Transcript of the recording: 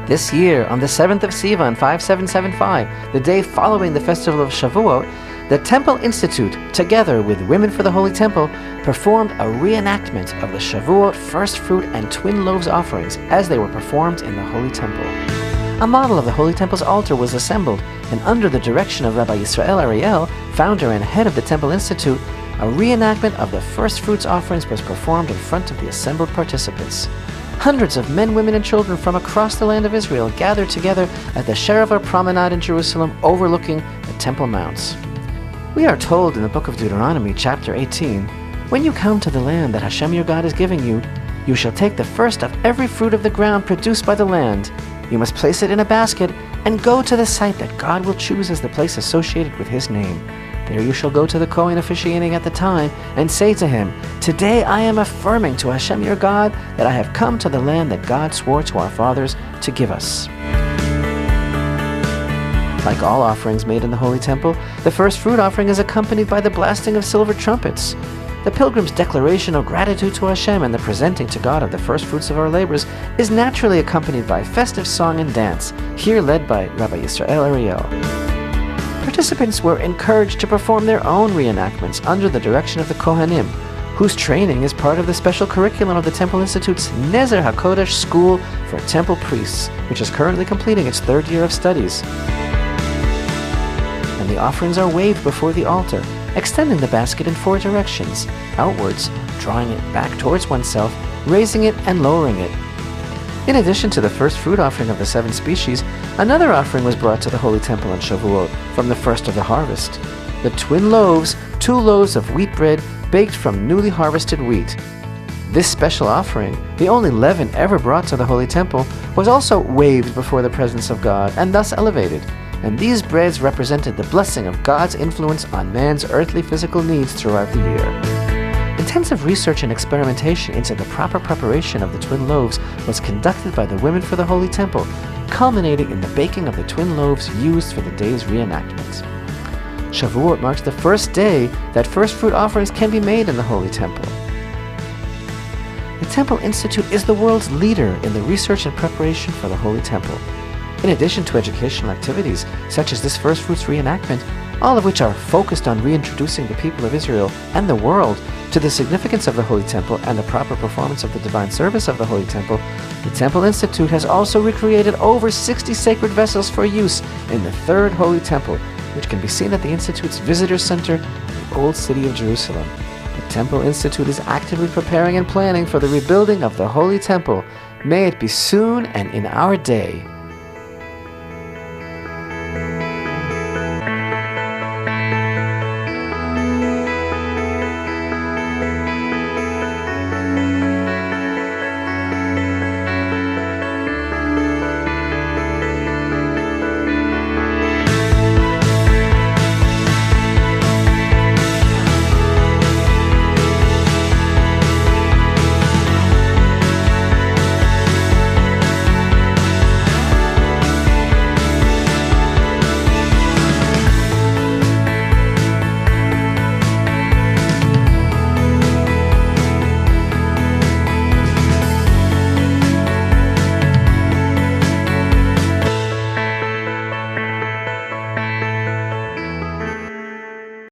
This year, on the 7th of Sivan, 5775, the day following the festival of Shavuot, the Temple Institute, together with Women for the Holy Temple, performed a reenactment of the Shavuot first fruit and Twin-Loaves offerings as they were performed in the Holy Temple. A model of the Holy Temple's altar was assembled, and under the direction of Rabbi Yisrael Ariel, founder and head of the Temple Institute, a reenactment of the first fruits offerings was performed in front of the assembled participants. Hundreds of men, women, and children from across the land of Israel gathered together at the Sherover Promenade in Jerusalem, overlooking the Temple Mounts. We are told in the book of Deuteronomy, chapter 18, "When you come to the land that HaShem your God is giving you, you shall take the first of every fruit of the ground produced by the land. You must place it in a basket and go to the site that God will choose as the place associated with His name. There you shall go to the Kohen officiating at the time and say to him, 'Today I am affirming to HaShem your God that I have come to the land that God swore to our fathers to give us.'" Like all offerings made in the Holy Temple, the first fruit offering is accompanied by the blasting of silver trumpets. The pilgrim's declaration of gratitude to HaShem and the presenting to God of the first fruits of our labors is naturally accompanied by festive song and dance, here led by Rabbi Yisrael Ariel. Participants were encouraged to perform their own reenactments under the direction of the kohanim, whose training is part of the special curriculum of the Temple Institute's Nezer HaKodesh School for Temple Priests, which is currently completing its third year of studies. And the offerings are waved before the altar, extending the basket in 4 directions, outwards, drawing it back towards oneself, raising it and lowering it. In addition to the first fruit offering of the 7 species, another offering was brought to the Holy Temple on Shavuot from the first of the harvest. The Twin-Loaves, 2 loaves of wheat bread baked from newly harvested wheat. This special offering, the only leaven ever brought to the Holy Temple, was also waved before the presence of God and thus elevated. And these breads represented the blessing of God's influence on man's earthly physical needs throughout the year. Intensive research and experimentation into the proper preparation of the twin loaves was conducted by the Women for the Holy Temple, culminating in the baking of the twin loaves used for the day's reenactment. Shavuot marks the first day that first fruit offerings can be made in the Holy Temple. The Temple Institute is the world's leader in the research and preparation for the Holy Temple. In addition to educational activities such as this first fruits reenactment, all of which are focused on reintroducing the people of Israel and the world to the significance of the Holy Temple and the proper performance of the divine service of the Holy Temple, the Temple Institute has also recreated over 60 sacred vessels for use in the Third Holy Temple, which can be seen at the Institute's Visitor Center in the Old City of Jerusalem. The Temple Institute is actively preparing and planning for the rebuilding of the Holy Temple. May it be soon and in our day.